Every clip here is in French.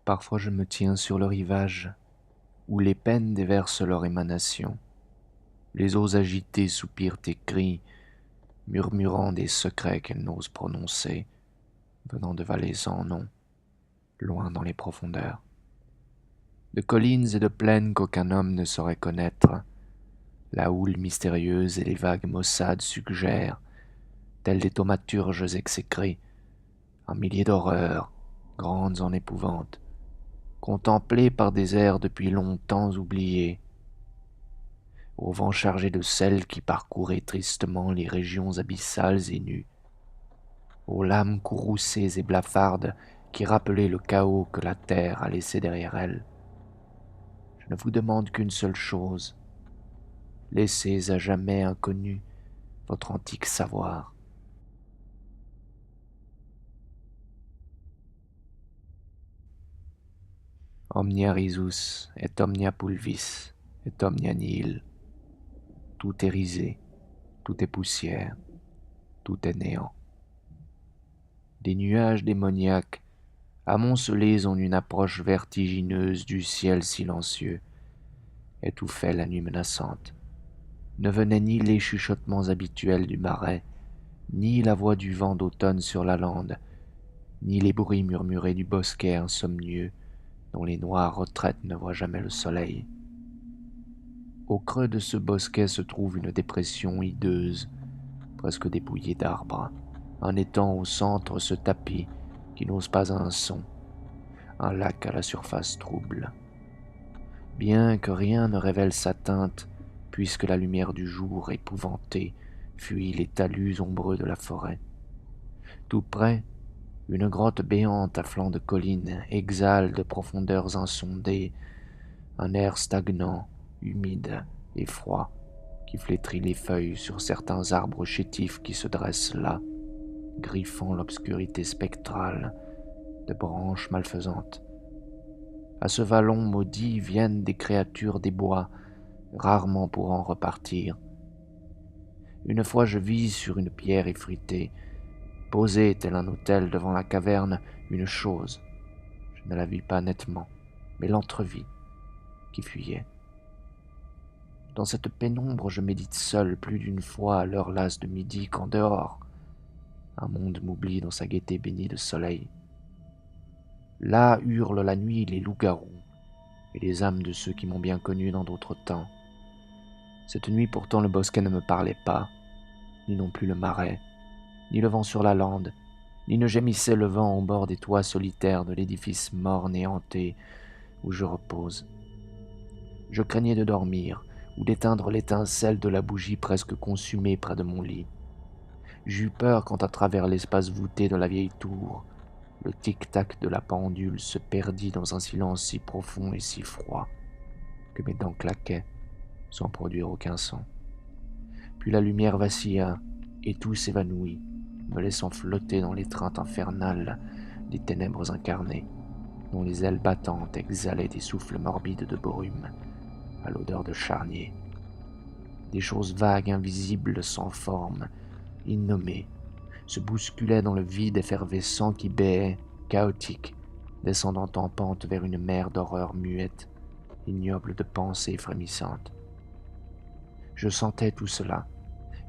Parfois je me tiens sur le rivage, où les peines déversent leur émanation. Les eaux agitées soupirent et crient, murmurant des secrets qu'elles n'osent prononcer, venant de vallées sans nom, loin dans les profondeurs. De collines et de plaines qu'aucun homme ne saurait connaître, la houle mystérieuse et les vagues maussades suggèrent, tels des thaumaturges exécrés, un millier d'horreurs, grandes en épouvante, contemplées par des airs depuis longtemps oubliés, au vent chargé de sel qui parcourait tristement les régions abyssales et nues, aux lames courroucées et blafardes qui rappelaient le chaos que la terre a laissé derrière elle. Je ne vous demande qu'une seule chose, laissez à jamais inconnu votre antique savoir. Omnia risus et omnia pulvis et omnia nihil. Tout est risé, tout est poussière, tout est néant. Des nuages démoniaques, amoncelés en une approche vertigineuse du ciel silencieux, étouffaient la nuit menaçante. Ne venaient ni les chuchotements habituels du marais, ni la voix du vent d'automne sur la lande, ni les bruits murmurés du bosquet insomnieux dont les noires retraites ne voient jamais le soleil. Au creux de ce bosquet se trouve une dépression hideuse, presque dépouillée d'arbres. Un étang au centre se tapit, qui n'ose pas un son, un lac à la surface trouble. Bien que rien ne révèle sa teinte, puisque la lumière du jour, épouvantée, fuit les talus ombreux de la forêt. Tout près, une grotte béante à flanc de colline exhale de profondeurs insondées un air stagnant, humide et froid qui flétrit les feuilles sur certains arbres chétifs qui se dressent là, griffant l'obscurité spectrale de branches malfaisantes. À ce vallon maudit viennent des créatures des bois, rarement pour en repartir. Une fois je vis sur une pierre effritée, posée tel un autel devant la caverne, une chose. Je ne la vis pas nettement, mais l'entrevis, qui fuyait. Dans cette pénombre, je médite seul plus d'une fois à l'heure lasse de midi qu'en dehors, un monde m'oublie dans sa gaieté bénie de soleil. Là hurlent la nuit les loups-garous et les âmes de ceux qui m'ont bien connu dans d'autres temps. Cette nuit pourtant le bosquet ne me parlait pas, ni non plus le marais, ni le vent sur la lande, ni ne gémissait le vent au bord des toits solitaires de l'édifice morne et hanté où je repose. Je craignais de dormir ou d'éteindre l'étincelle de la bougie presque consumée près de mon lit. J'eus peur quand à travers l'espace voûté de la vieille tour, le tic-tac de la pendule se perdit dans un silence si profond et si froid que mes dents claquaient sans produire aucun son. Puis la lumière vacilla et tout s'évanouit, me laissant flotter dans l'étreinte infernale des ténèbres incarnées, dont les ailes battantes exhalaient des souffles morbides de brume, à l'odeur de charnier. Des choses vagues, invisibles, sans forme, innommées, se bousculaient dans le vide effervescent qui béait, chaotique, descendant en pente vers une mer d'horreur muette, ignoble de pensées frémissantes. Je sentais tout cela,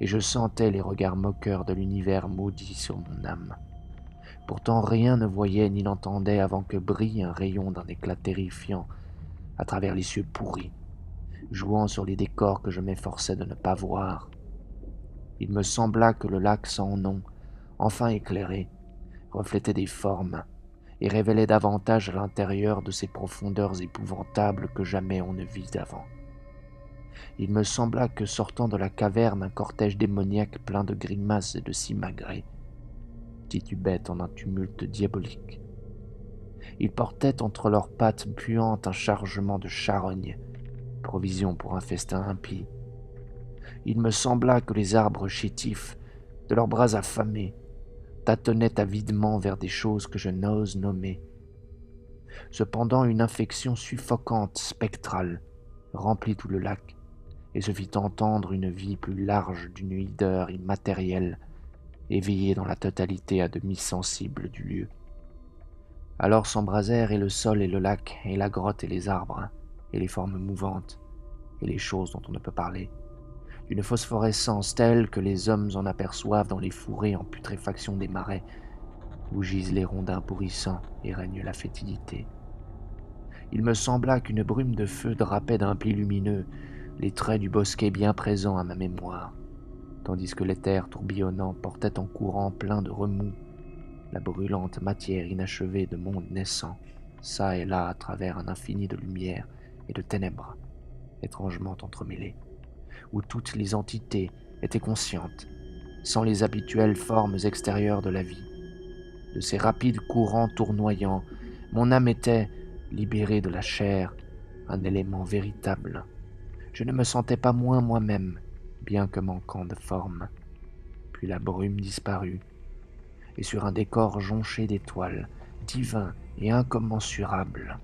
et je sentais les regards moqueurs de l'univers maudit sur mon âme. Pourtant rien ne voyait ni n'entendait avant que brille un rayon d'un éclat terrifiant à travers les cieux pourris, jouant sur les décors que je m'efforçais de ne pas voir. Il me sembla que le lac sans nom, enfin éclairé, reflétait des formes et révélait davantage à l'intérieur de ces profondeurs épouvantables que jamais on ne vit d'avant. Il me sembla que sortant de la caverne un cortège démoniaque plein de grimaces et de simagrées titubait en un tumulte diabolique. Ils portaient entre leurs pattes puantes un chargement de charognes, provision pour un festin impie. Il me sembla que les arbres chétifs, de leurs bras affamés, tâtonnaient avidement vers des choses que je n'ose nommer. Cependant, une infection suffocante, spectrale, remplit tout le lac, et se fit entendre une vie plus large d'une hideur immatérielle, éveillée dans la totalité à demi sensible du lieu. Alors s'embrasèrent et le sol et le lac, et la grotte et les arbres, et les formes mouvantes, et les choses dont on ne peut parler, d'une phosphorescence telle que les hommes en aperçoivent dans les fourrés en putréfaction des marais, où gisent les rondins pourrissants et règne la fétidité. Il me sembla qu'une brume de feu drapait d'un pli lumineux les traits du bosquet bien présent à ma mémoire, tandis que l'éther tourbillonnant portait en courant plein de remous la brûlante matière inachevée de mondes naissants, çà et là à travers un infini de lumière et de ténèbres, étrangement entremêlées, où toutes les entités étaient conscientes, sans les habituelles formes extérieures de la vie. De ces rapides courants tournoyants, mon âme était, libérée de la chair, un élément véritable. Je ne me sentais pas moins moi-même, bien que manquant de forme. Puis la brume disparut, et sur un décor jonché d'étoiles, divin et incommensurable,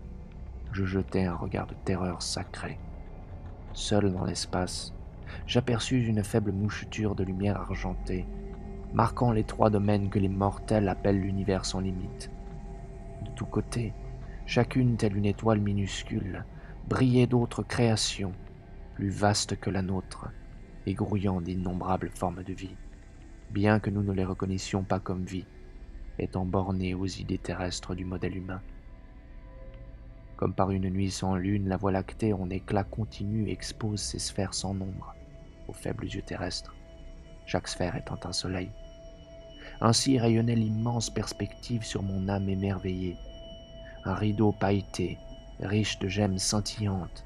je jetai un regard de terreur sacrée. Seul dans l'espace, j'aperçus une faible moucheture de lumière argentée, marquant les 3 domaines que les mortels appellent l'univers sans limite. De tous côtés, chacune telle une étoile minuscule, brillait d'autres créations, plus vastes que la nôtre, et grouillant d'innombrables formes de vie, bien que nous ne les reconnaissions pas comme vie, étant bornées aux idées terrestres du modèle humain. Comme par une nuit sans lune, la Voie lactée en éclat continu expose ses sphères sans nombre aux faibles yeux terrestres, chaque sphère étant un soleil. Ainsi rayonnait l'immense perspective sur mon âme émerveillée, un rideau pailleté, riche de gemmes scintillantes.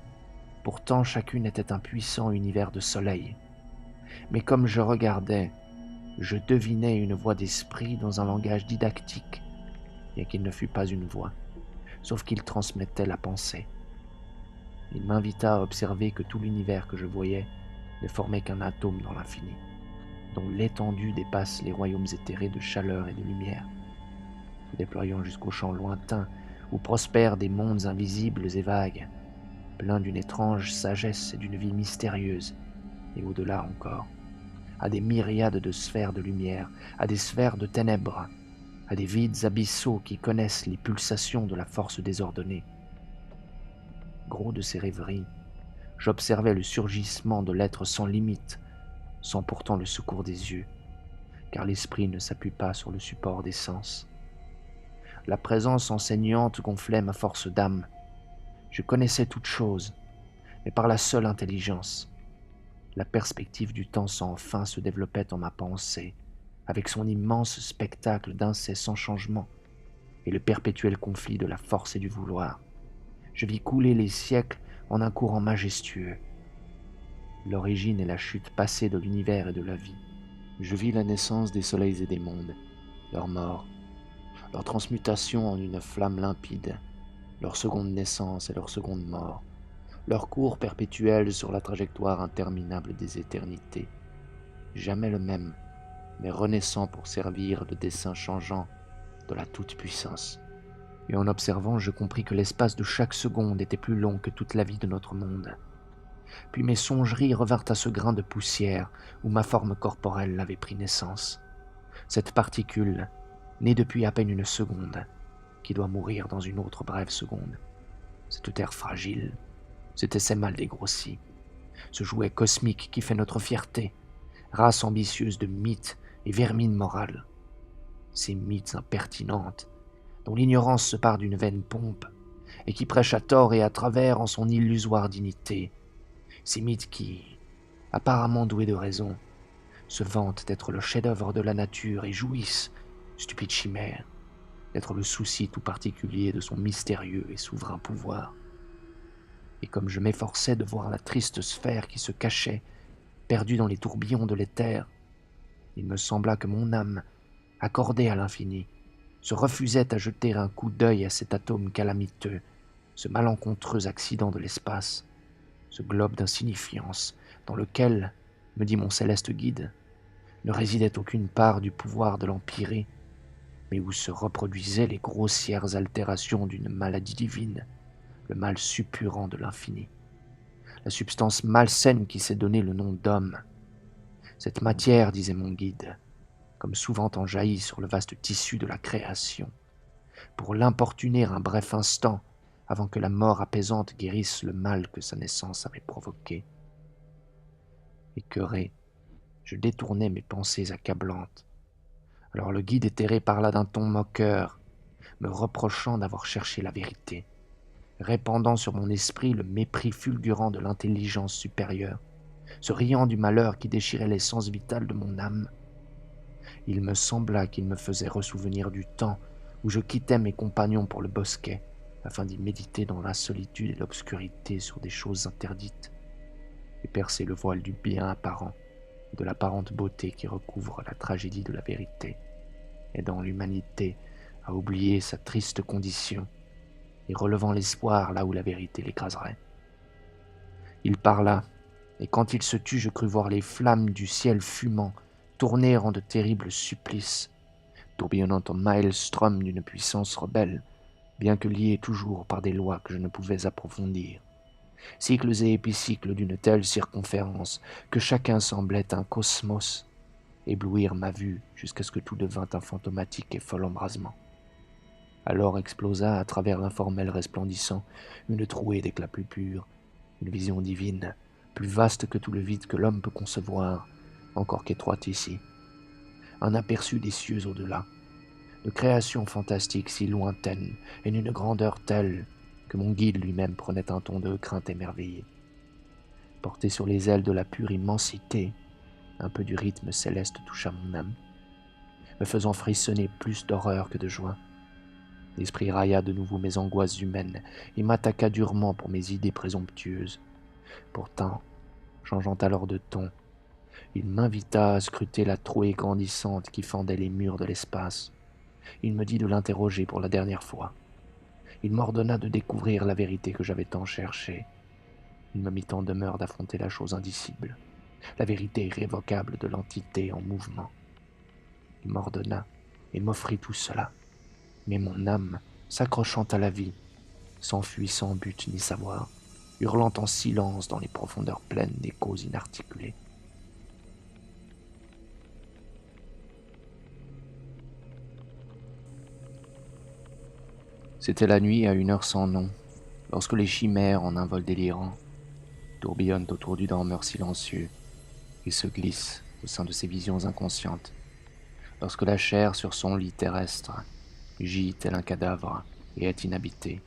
Pourtant chacune était un puissant univers de soleil. Mais comme je regardais, je devinais une voix d'esprit dans un langage didactique, bien qu'il ne fût pas une voix, sauf qu'il transmettait la pensée. Il m'invita à observer que tout l'univers que je voyais ne formait qu'un atome dans l'infini, dont l'étendue dépasse les royaumes éthérés de chaleur et de lumière, se déployant jusqu'aux champs lointains où prospèrent des mondes invisibles et vagues, pleins d'une étrange sagesse et d'une vie mystérieuse, et au-delà encore, à des myriades de sphères de lumière, à des sphères de ténèbres, à des vides abyssaux qui connaissent les pulsations de la force désordonnée. Gros de ces rêveries, j'observais le surgissement de l'être sans limite, sans pourtant le secours des yeux, car l'esprit ne s'appuie pas sur le support des sens. La présence enseignante gonflait ma force d'âme. Je connaissais toutes choses, mais par la seule intelligence. La perspective du temps sans fin se développait en ma pensée, avec son immense spectacle d'incessant changement et le perpétuel conflit de la force et du vouloir. Je vis couler les siècles en un courant majestueux, l'origine et la chute passée de l'univers et de la vie. Je vis la naissance des soleils et des mondes, leur mort, leur transmutation en une flamme limpide, leur seconde naissance et leur seconde mort, leur cours perpétuel sur la trajectoire interminable des éternités, jamais le même, mais renaissant pour servir de dessein changeant de la toute-puissance. Et en observant, je compris que l'espace de chaque seconde était plus long que toute la vie de notre monde. Puis mes songeries revinrent à ce grain de poussière où ma forme corporelle avait pris naissance. Cette particule, née depuis à peine une seconde, qui doit mourir dans une autre brève seconde. Cette terre fragile, cet essaim dégrossi, ce jouet cosmique qui fait notre fierté, race ambitieuse de mythes et vermine morale. Ces mythes impertinentes, dont l'ignorance se part d'une vaine pompe, et qui prêchent à tort et à travers en son illusoire dignité. Ces mythes qui, apparemment doués de raison, se vantent d'être le chef-d'œuvre de la nature et jouissent, stupide chimère, d'être le souci tout particulier de son mystérieux et souverain pouvoir. Et comme je m'efforçais de voir la triste sphère qui se cachait, perdue dans les tourbillons de l'éther, il me sembla que mon âme, accordée à l'infini, se refusait à jeter un coup d'œil à cet atome calamiteux, ce malencontreux accident de l'espace, ce globe d'insignifiance dans lequel, me dit mon céleste guide, ne résidait aucune part du pouvoir de l'empyrée, mais où se reproduisaient les grossières altérations d'une maladie divine, le mal suppurant de l'infini, la substance malsaine qui s'est donné le nom d'homme. Cette matière, disait mon guide, comme souvent en jaillit sur le vaste tissu de la création, pour l'importuner un bref instant, avant que la mort apaisante guérisse le mal que sa naissance avait provoqué. Écœuré, je détournai mes pensées accablantes. Alors le guide éthéré parla d'un ton moqueur, me reprochant d'avoir cherché la vérité, répandant sur mon esprit le mépris fulgurant de l'intelligence supérieure, se riant du malheur qui déchirait l'essence vitale de mon âme. Il me sembla qu'il me faisait ressouvenir du temps où je quittais mes compagnons pour le bosquet, afin d'y méditer dans la solitude et l'obscurité sur des choses interdites, et percer le voile du bien apparent, de l'apparente beauté qui recouvre la tragédie de la vérité, aidant l'humanité à oublier sa triste condition et relevant l'espoir là où la vérité l'écraserait. Il parla, et quand il se tut, je crus voir les flammes du ciel fumant tourner en de terribles supplices, tourbillonnant en maelstrom d'une puissance rebelle, bien que liée toujours par des lois que je ne pouvais approfondir. Cycles et épicycles d'une telle circonférence que chacun semblait un cosmos, éblouir ma vue jusqu'à ce que tout devint un fantomatique et fol embrasement. Alors explosa à travers l'informel resplendissant une trouée d'éclats plus purs, une vision divine, plus vaste que tout le vide que l'homme peut concevoir, encore qu'étroite ici. Un aperçu des cieux au-delà, de créations fantastiques si lointaines et d'une grandeur telle que mon guide lui-même prenait un ton de crainte émerveillée. Porté sur les ailes de la pure immensité, un peu du rythme céleste toucha mon âme, me faisant frissonner plus d'horreur que de joie. L'esprit railla de nouveau mes angoisses humaines et m'attaqua durement pour mes idées présomptueuses. Pourtant, changeant alors de ton, il m'invita à scruter la trouée grandissante qui fendait les murs de l'espace. Il me dit de l'interroger pour la dernière fois. Il m'ordonna de découvrir la vérité que j'avais tant cherchée. Il me mit en demeure d'affronter la chose indicible, la vérité irrévocable de l'entité en mouvement. Il m'ordonna et m'offrit tout cela. Mais mon âme, s'accrochant à la vie, s'enfuit sans but ni savoir, hurlant en silence dans les profondeurs pleines d'échos inarticulés. C'était la nuit à une heure sans nom, lorsque les chimères, en un vol délirant, tourbillonnent autour du dormeur silencieux et se glissent au sein de ses visions inconscientes, lorsque la chair sur son lit terrestre gît tel un cadavre et est inhabitée,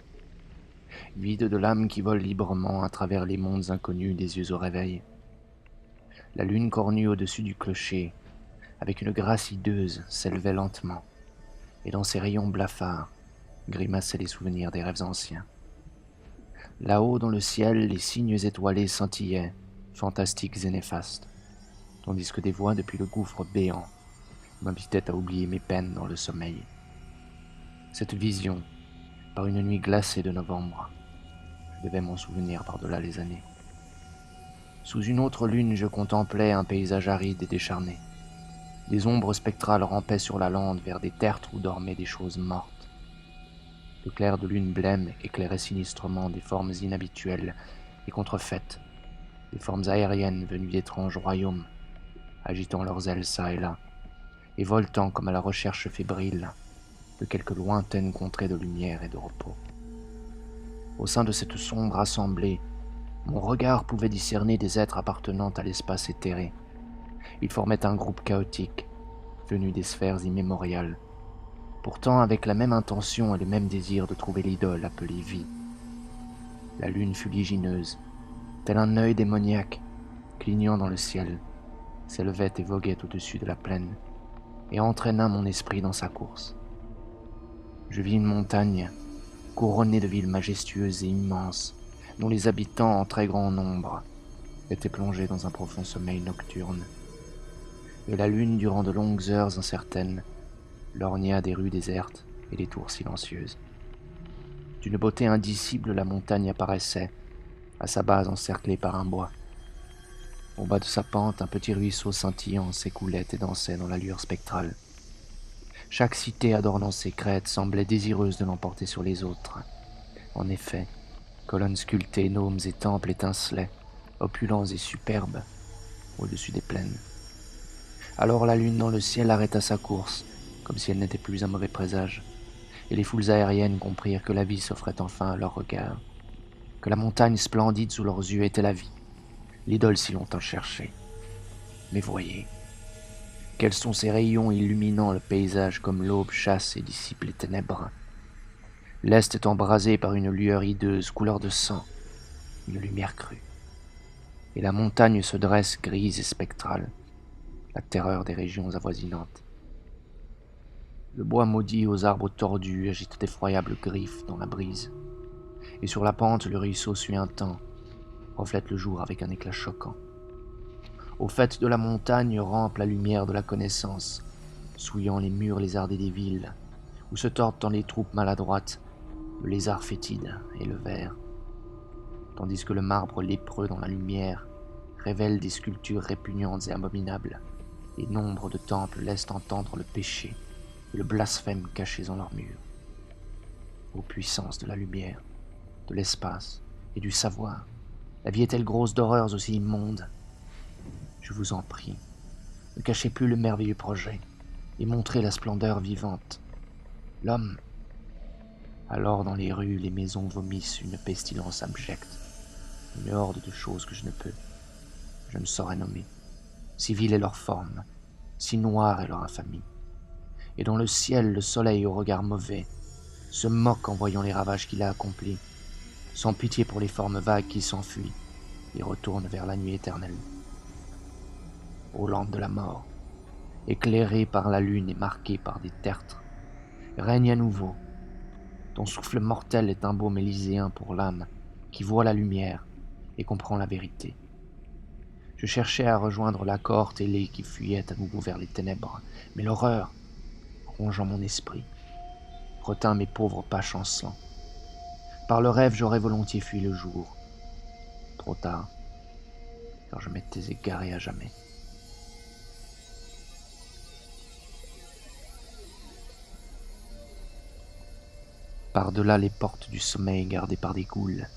vide de l'âme qui vole librement à travers les mondes inconnus des yeux au réveil. La lune cornue au-dessus du clocher, avec une grâce hideuse, s'élevait lentement, et dans ses rayons blafards, grimaçaient les souvenirs des rêves anciens. Là-haut dans le ciel, les cygnes étoilés scintillaient, fantastiques et néfastes, tandis que des voix depuis le gouffre béant m'invitaient à oublier mes peines dans le sommeil. Cette vision, par une nuit glacée de novembre, je devais m'en souvenir par-delà les années. Sous une autre lune, je contemplais un paysage aride et décharné. Des ombres spectrales rampaient sur la lande vers des tertres où dormaient des choses mortes. Le clair de lune blême éclairait sinistrement des formes inhabituelles et contrefaites, des formes aériennes venues d'étranges royaumes, agitant leurs ailes çà et là, et voltant comme à la recherche fébrile de quelque lointaine contrée de lumière et de repos. Au sein de cette sombre assemblée, mon regard pouvait discerner des êtres appartenant à l'espace éthéré. Ils formaient un groupe chaotique, venu des sphères immémoriales, pourtant avec la même intention et le même désir de trouver l'idole appelée vie. La lune fuligineuse, tel un œil démoniaque, clignant dans le ciel, s'élevait et voguait au-dessus de la plaine, et entraîna mon esprit dans sa course. Je vis une montagne, couronnée de villes majestueuses et immenses, dont les habitants en très grand nombre étaient plongés dans un profond sommeil nocturne. Et la lune, durant de longues heures incertaines, lorgna des rues désertes et des tours silencieuses. D'une beauté indicible, la montagne apparaissait, à sa base encerclée par un bois. Au bas de sa pente, un petit ruisseau scintillant s'écoulait et dansait dans la lueur spectrale. Chaque cité adornant ses crêtes semblait désireuse de l'emporter sur les autres. En effet, colonnes sculptées, gnomes et temples étincelaient, opulents et superbes, au-dessus des plaines. Alors la lune dans le ciel arrêta sa course, comme si elle n'était plus un mauvais présage, et les foules aériennes comprirent que la vie s'offrait enfin à leurs regards, que la montagne splendide sous leurs yeux était la vie, l'idole si longtemps cherchée. Mais voyez, quels sont ces rayons illuminant le paysage comme l'aube chasse et dissipe les ténèbres. L'est est embrasé par une lueur hideuse, couleur de sang, une lumière crue. Et la montagne se dresse grise et spectrale, la terreur des régions avoisinantes. Le bois maudit aux arbres tordus agite d'effroyables griffes dans la brise. Et sur la pente, le ruisseau suintant reflète le jour avec un éclat choquant. Au faîte de la montagne rampe la lumière de la connaissance, souillant les murs lézardés des villes, où se tordent dans les troupes maladroites le lézard fétide et le ver, tandis que le marbre lépreux dans la lumière révèle des sculptures répugnantes et abominables, et nombre de temples laissent entendre le péché et le blasphème cachés en leurs murs. Ô puissance de la lumière, de l'espace et du savoir, la vie est-elle grosse d'horreurs aussi immondes? Je vous en prie, ne cachez plus le merveilleux projet et montrez la splendeur vivante. L'homme. Alors dans les rues, les maisons vomissent une pestilence abjecte, une horde de choses que je ne saurais nommer. Si vile est leur forme, si noire est leur infamie. Et dans le ciel, le soleil au regard mauvais se moque en voyant les ravages qu'il a accomplis, sans pitié pour les formes vagues qui s'enfuient et retournent vers la nuit éternelle. Ô lampe de la mort, éclairée par la lune et marquée par des tertres, règne à nouveau. Ton souffle mortel est un baume élyséen pour l'âme qui voit la lumière et comprend la vérité. Je cherchais à rejoindre la cohorte ailée qui fuyait à nouveau vers les ténèbres, mais l'horreur, rongeant mon esprit, retint mes pauvres pas chancelants. Par le rêve, j'aurais volontiers fui le jour. Trop tard, car je m'étais égaré à jamais. Par-delà les portes du sommeil gardées par des ghouls,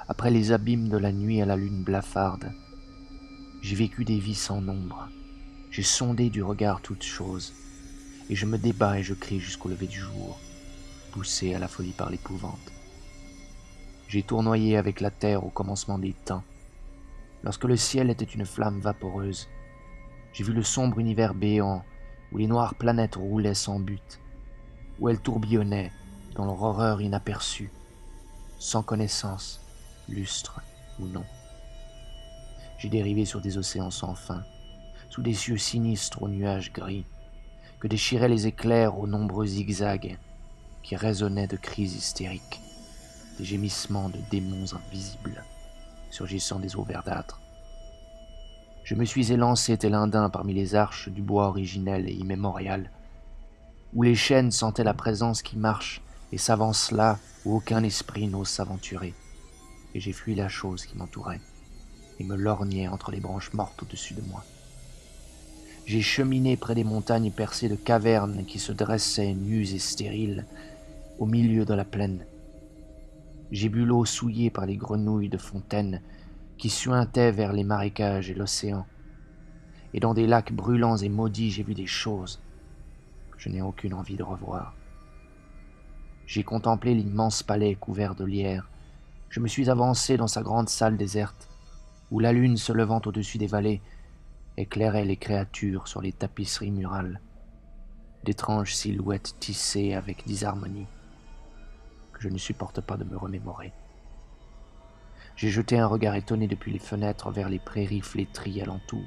après les abîmes de la nuit à la lune blafarde, j'ai vécu des vies sans nombre, j'ai sondé du regard toutes choses, et je me débats et je crie jusqu'au lever du jour, poussé à la folie par l'épouvante. J'ai tournoyé avec la terre au commencement des temps, lorsque le ciel était une flamme vaporeuse. J'ai vu le sombre univers béant, où les noires planètes roulaient sans but, où elles tourbillonnaient dans leur horreur inaperçue, sans connaissance, lustre ou nom. J'ai dérivé sur des océans sans fin, sous des cieux sinistres aux nuages gris, que déchiraient les éclairs aux nombreux zigzags, qui résonnaient de cris hystériques, des gémissements de démons invisibles, surgissant des eaux verdâtres. Je me suis élancé tel un daim parmi les arches du bois originel et immémorial, où les chênes sentaient la présence qui marche et s'avance là où aucun esprit n'ose s'aventurer, et j'ai fui la chose qui m'entourait et me lorgnait entre les branches mortes au-dessus de moi. J'ai cheminé près des montagnes percées de cavernes qui se dressaient nues et stériles au milieu de la plaine. J'ai bu l'eau souillée par les grenouilles de fontaines qui suintaient vers les marécages et l'océan. Et dans des lacs brûlants et maudits, j'ai vu des choses que je n'ai aucune envie de revoir. J'ai contemplé l'immense palais couvert de lierre. Je me suis avancé dans sa grande salle déserte, où la lune se levant au-dessus des vallées éclairait les créatures sur les tapisseries murales, d'étranges silhouettes tissées avec disharmonie que je ne supporte pas de me remémorer. J'ai jeté un regard étonné depuis les fenêtres vers les prairies flétries alentour,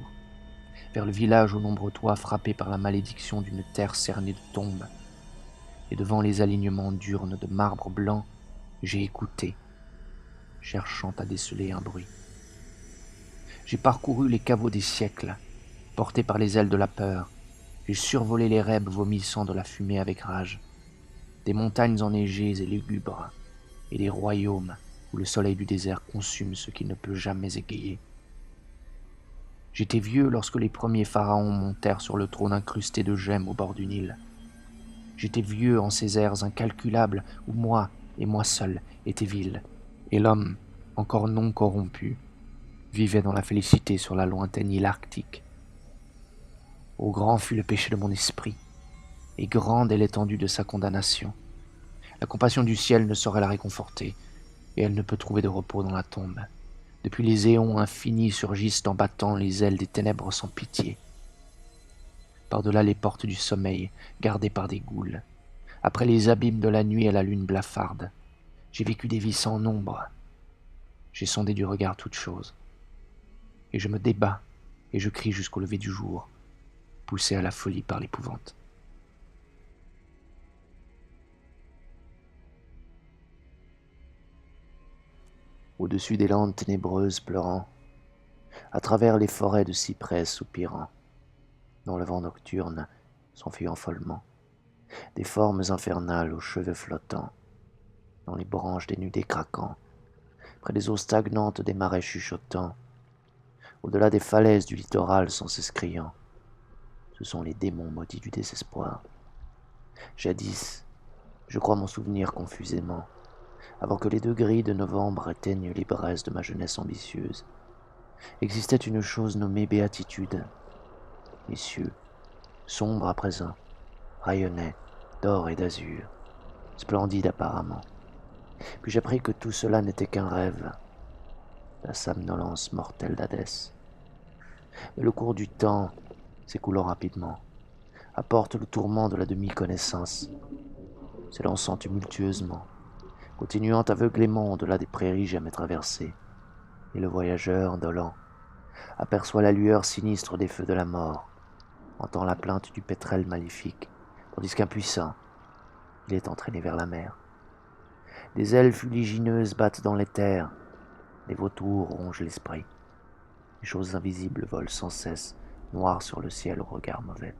vers le village aux nombreux toits frappés par la malédiction d'une terre cernée de tombes, et devant les alignements d'urnes de marbre blanc, j'ai écouté, cherchant à déceler un bruit. J'ai parcouru les caveaux des siècles, porté par les ailes de la peur. J'ai survolé les rêves vomissant de la fumée avec rage, des montagnes enneigées et lugubres, et des royaumes où le soleil du désert consume ce qu'il ne peut jamais égayer. J'étais vieux lorsque les premiers pharaons montèrent sur le trône incrusté de gemmes au bord du Nil. J'étais vieux en ces ères incalculables où moi, et moi seul, étais vil, et l'homme, encore non corrompu, vivait dans la félicité sur la lointaine île arctique. Ô grand fut le péché de mon esprit, et grande est l'étendue de sa condamnation. La compassion du ciel ne saurait la réconforter, et elle ne peut trouver de repos dans la tombe. Depuis les éons infinis surgissent en battant les ailes des ténèbres sans pitié. Par-delà les portes du sommeil, gardées par des goules, après les abîmes de la nuit et la lune blafarde, j'ai vécu des vies sans nombre. J'ai sondé du regard toutes choses. Et je me débats, et je crie jusqu'au lever du jour, poussé à la folie par l'épouvante. Au-dessus des landes ténébreuses pleurant, à travers les forêts de cyprès soupirant, dans le vent nocturne s'enfuyant follement, des formes infernales aux cheveux flottants, dans les branches des nudés craquants, près des eaux stagnantes des marais chuchotants, au-delà des falaises du littoral sans cesse criant, ce sont les démons maudits du désespoir. Jadis, je crois m'en souvenir confusément, avant que les 2 grilles de novembre éteignent les braises de ma jeunesse ambitieuse, existait une chose nommée béatitude. Les cieux, sombres à présent, rayonnaient d'or et d'azur, splendides apparemment. Puis j'appris que tout cela n'était qu'un rêve, la somnolence mortelle d'Hadès. Mais le cours du temps, s'écoulant rapidement, apporte le tourment de la demi-connaissance, s'élançant tumultueusement, continuant aveuglément au-delà des prairies jamais traversées, et le voyageur, indolent, aperçoit la lueur sinistre des feux de la mort, entend la plainte du pétrel maléfique, tandis qu'impuissant, il est entraîné vers la mer. Des ailes fuligineuses battent dans les terres, les vautours rongent l'esprit. Les choses invisibles volent sans cesse, noires sur le ciel au regard mauvais.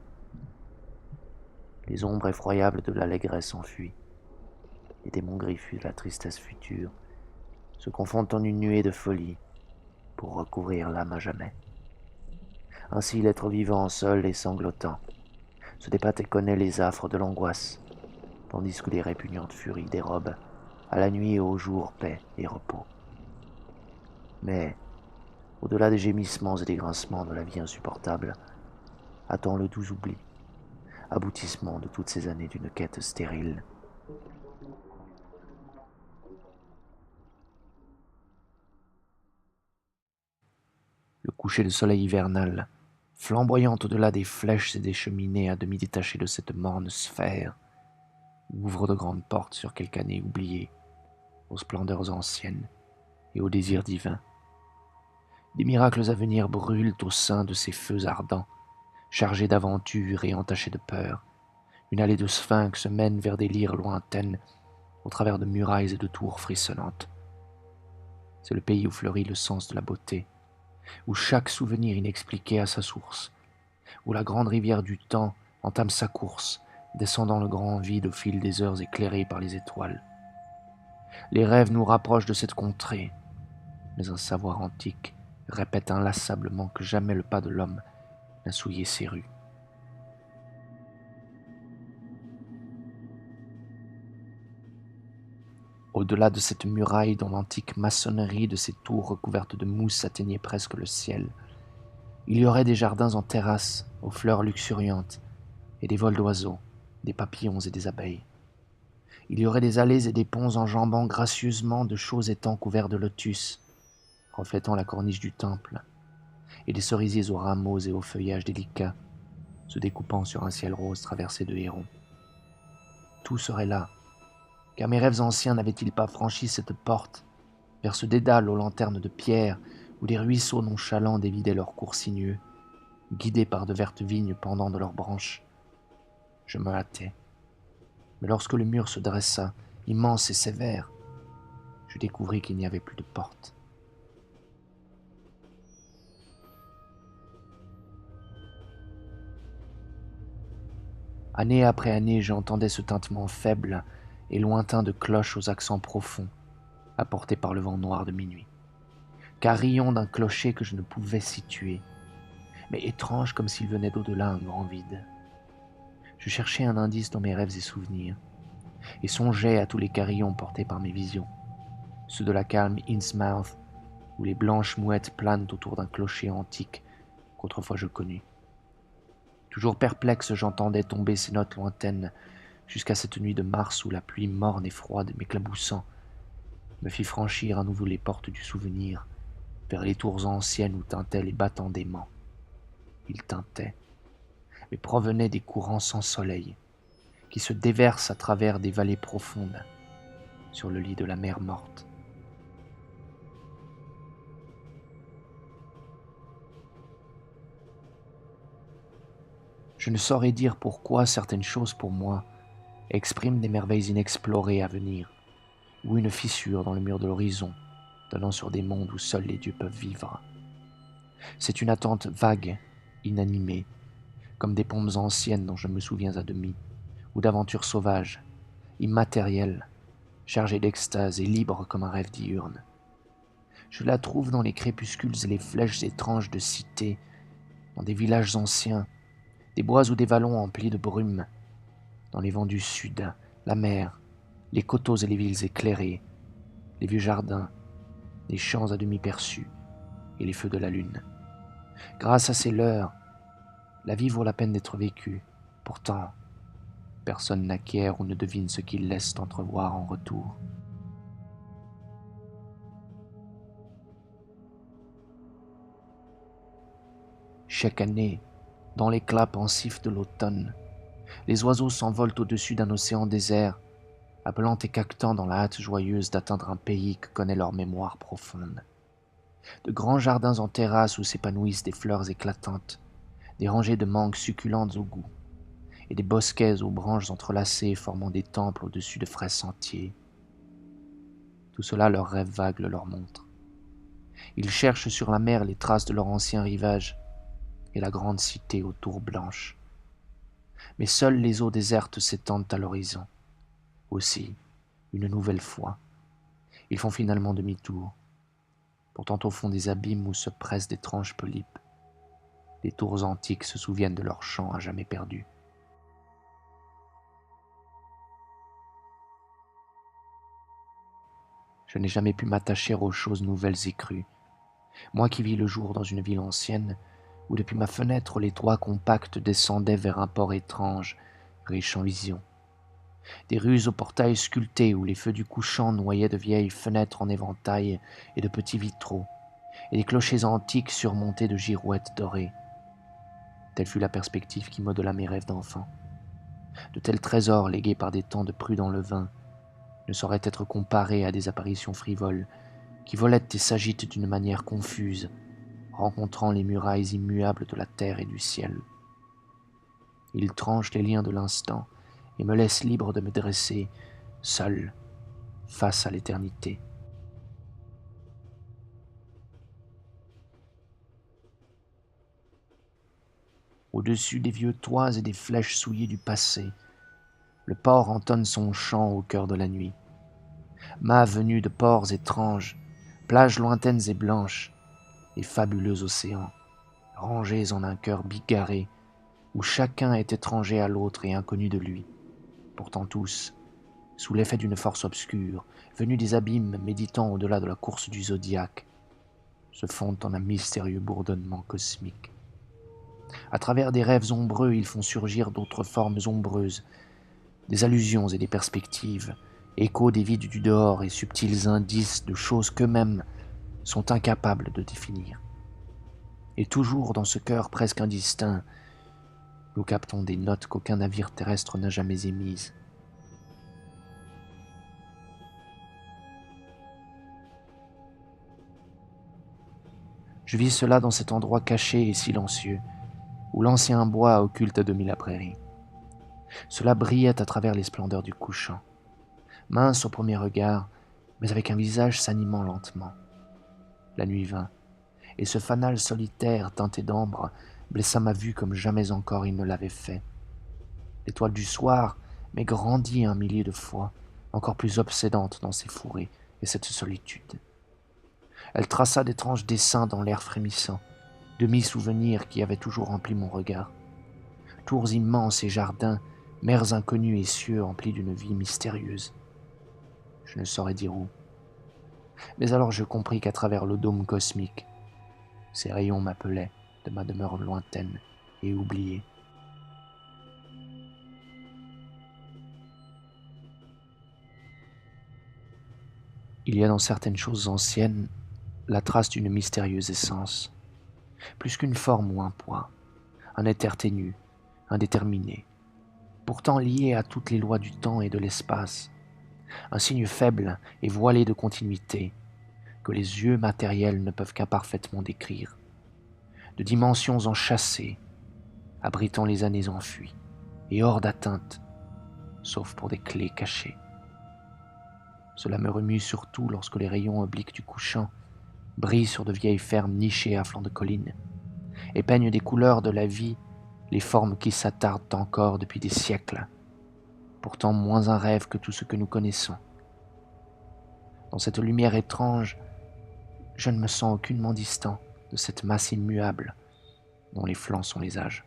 Les ombres effroyables de l'allégresse s'enfuient. Les démons griffus de la tristesse future se confondent en une nuée de folie pour recouvrir l'âme à jamais. Ainsi l'être vivant, seul et sanglotant, se débat et connaît les affres de l'angoisse, tandis que les répugnantes furies dérobent à la nuit et au jour paix et repos. Mais, au-delà des gémissements et des grincements de la vie insupportable, attend le doux oubli, aboutissement de toutes ces années d'une quête stérile. Le coucher de soleil hivernal, flamboyant au-delà des flèches et des cheminées à demi détachées de cette morne sphère, ouvre de grandes portes sur quelque année oubliée, aux splendeurs anciennes et aux désirs divins. Des miracles à venir brûlent au sein de ces feux ardents, chargés d'aventures et entachés de peur. Une allée de sphinx mène vers des lyres lointaines, au travers de murailles et de tours frissonnantes. C'est le pays où fleurit le sens de la beauté, où chaque souvenir inexpliqué a sa source, où la grande rivière du temps entame sa course, descendant le grand vide au fil des heures éclairées par les étoiles. Les rêves nous rapprochent de cette contrée, mais un savoir antique répète inlassablement que jamais le pas de l'homme n'a souillé ces rues. Au-delà de cette muraille dont l'antique maçonnerie de ces tours recouvertes de mousse atteignait presque le ciel, il y aurait des jardins en terrasse, aux fleurs luxuriantes, et des vols d'oiseaux, des papillons et des abeilles. Il y aurait des allées et des ponts enjambant gracieusement de chauds étangs couverts de lotus, reflétant la corniche du temple, et des cerisiers aux rameaux et aux feuillages délicats, se découpant sur un ciel rose traversé de hérons. Tout serait là, car mes rêves anciens n'avaient-ils pas franchi cette porte, vers ce dédale aux lanternes de pierre, où des ruisseaux nonchalants dévidaient leurs cours sinueux, guidés par de vertes vignes pendant de leurs branches. Je me hâtais. Mais lorsque le mur se dressa, immense et sévère, je découvris qu'il n'y avait plus de porte. Année après année, j'entendais ce tintement faible et lointain de cloches aux accents profonds, apportés par le vent noir de minuit. Carillon d'un clocher que je ne pouvais situer, mais étrange comme s'il venait d'au-delà un grand vide. Je cherchais un indice dans mes rêves et souvenirs, et songeais à tous les carillons portés par mes visions, ceux de la calme Innsmouth, où les blanches mouettes planent autour d'un clocher antique qu'autrefois je connus. Toujours perplexe, j'entendais tomber ces notes lointaines jusqu'à cette nuit de mars où la pluie morne et froide m'éclaboussant me fit franchir à nouveau les portes du souvenir vers les tours anciennes où tintaient les battants d'aimants. Ils tintaient, mais provenaient des courants sans soleil qui se déversent à travers des vallées profondes sur le lit de la mer morte. Je ne saurais dire pourquoi certaines choses pour moi expriment des merveilles inexplorées à venir, ou une fissure dans le mur de l'horizon, donnant sur des mondes où seuls les dieux peuvent vivre. C'est une attente vague, inanimée, comme des pompes anciennes dont je me souviens à demi, ou d'aventures sauvages, immatérielles, chargées d'extase et libres comme un rêve diurne. Je la trouve dans les crépuscules et les flèches étranges de cités, dans des villages anciens, des bois ou des vallons emplis de brume, dans les vents du sud, la mer, les coteaux et les villes éclairées, les vieux jardins, les champs à demi perçus et les feux de la lune. Grâce à ces leurres, la vie vaut la peine d'être vécue. Pourtant, personne n'acquiert ou ne devine ce qu'ils laissent entrevoir en retour. Chaque année, dans l'éclat pensif de l'automne, les oiseaux s'envolent au-dessus d'un océan désert, appelant et caquetant dans la hâte joyeuse d'atteindre un pays que connaît leur mémoire profonde. De grands jardins en terrasse où s'épanouissent des fleurs éclatantes, des rangées de mangues succulentes au goût, et des bosquets aux branches entrelacées formant des temples au-dessus de frais sentiers. Tout cela, leur rêve vague le leur montre. Ils cherchent sur la mer les traces de leur ancien rivage et la grande cité aux tours blanches. Mais seules les eaux désertes s'étendent à l'horizon. Aussi, une nouvelle fois, ils font finalement demi-tour. Pourtant au fond des abîmes où se pressent d'étranges polypes, les tours antiques se souviennent de leur chant à jamais perdu. Je n'ai jamais pu m'attacher aux choses nouvelles et crues. Moi qui vis le jour dans une ville ancienne, où depuis ma fenêtre les toits compacts descendaient vers un port étrange, riche en visions. Des rues aux portails sculptés où les feux du couchant noyaient de vieilles fenêtres en éventail et de petits vitraux, et des clochers antiques surmontés de girouettes dorées. Telle fut la perspective qui modela mes rêves d'enfant. De tels trésors légués par des temps de prudent levain ne sauraient être comparés à des apparitions frivoles qui volettent et s'agitent d'une manière confuse, rencontrant les murailles immuables de la terre et du ciel. Ils tranchent les liens de l'instant et me laissent libre de me dresser, seul, face à l'éternité. Au-dessus des vieux toits et des flèches souillées du passé, le port entonne son chant au cœur de la nuit. Mât venu de ports étranges, plages lointaines et blanches, et fabuleux océans, rangés en un cœur bigarré, où chacun est étranger à l'autre et inconnu de lui. Pourtant tous, sous l'effet d'une force obscure, venus des abîmes méditant au-delà de la course du zodiaque, se fondent en un mystérieux bourdonnement cosmique. À travers des rêves ombreux, ils font surgir d'autres formes ombreuses, des allusions et des perspectives, échos des vides du dehors et subtils indices de choses qu'eux-mêmes sont incapables de définir. Et toujours dans ce cœur presque indistinct, nous captons des notes qu'aucun navire terrestre n'a jamais émises. Je vis cela dans cet endroit caché et silencieux, où l'ancien bois occulte à demi la prairie. Cela brillait à travers les splendeurs du couchant, mince au premier regard, mais avec un visage s'animant lentement. La nuit vint, et ce fanal solitaire teinté d'ambre blessa ma vue comme jamais encore il ne l'avait fait. L'étoile du soir m'est grandie un millier de fois, encore plus obsédante dans ces fourrés et cette solitude. Elle traça d'étranges dessins dans l'air frémissant, demi-souvenirs qui avaient toujours rempli mon regard. Tours immenses et jardins, mers inconnues et cieux emplis d'une vie mystérieuse. Je ne saurais dire où. Mais alors je compris qu'à travers le dôme cosmique, ces rayons m'appelaient de ma demeure lointaine et oubliée. Il y a dans certaines choses anciennes la trace d'une mystérieuse essence, plus qu'une forme ou un poids, un éther ténu, indéterminé, pourtant lié à toutes les lois du temps et de l'espace, un signe faible et voilé de continuité que les yeux matériels ne peuvent qu'imparfaitement décrire, de dimensions enchâssées, abritant les années enfuies et hors d'atteinte, sauf pour des clés cachées. Cela me remue surtout lorsque les rayons obliques du couchant brillent sur de vieilles fermes nichées à flanc de collines et peignent des couleurs de la vie les formes qui s'attardent encore depuis des siècles, pourtant moins un rêve que tout ce que nous connaissons. Dans cette lumière étrange, je ne me sens aucunement distant de cette masse immuable dont les flancs sont les âges.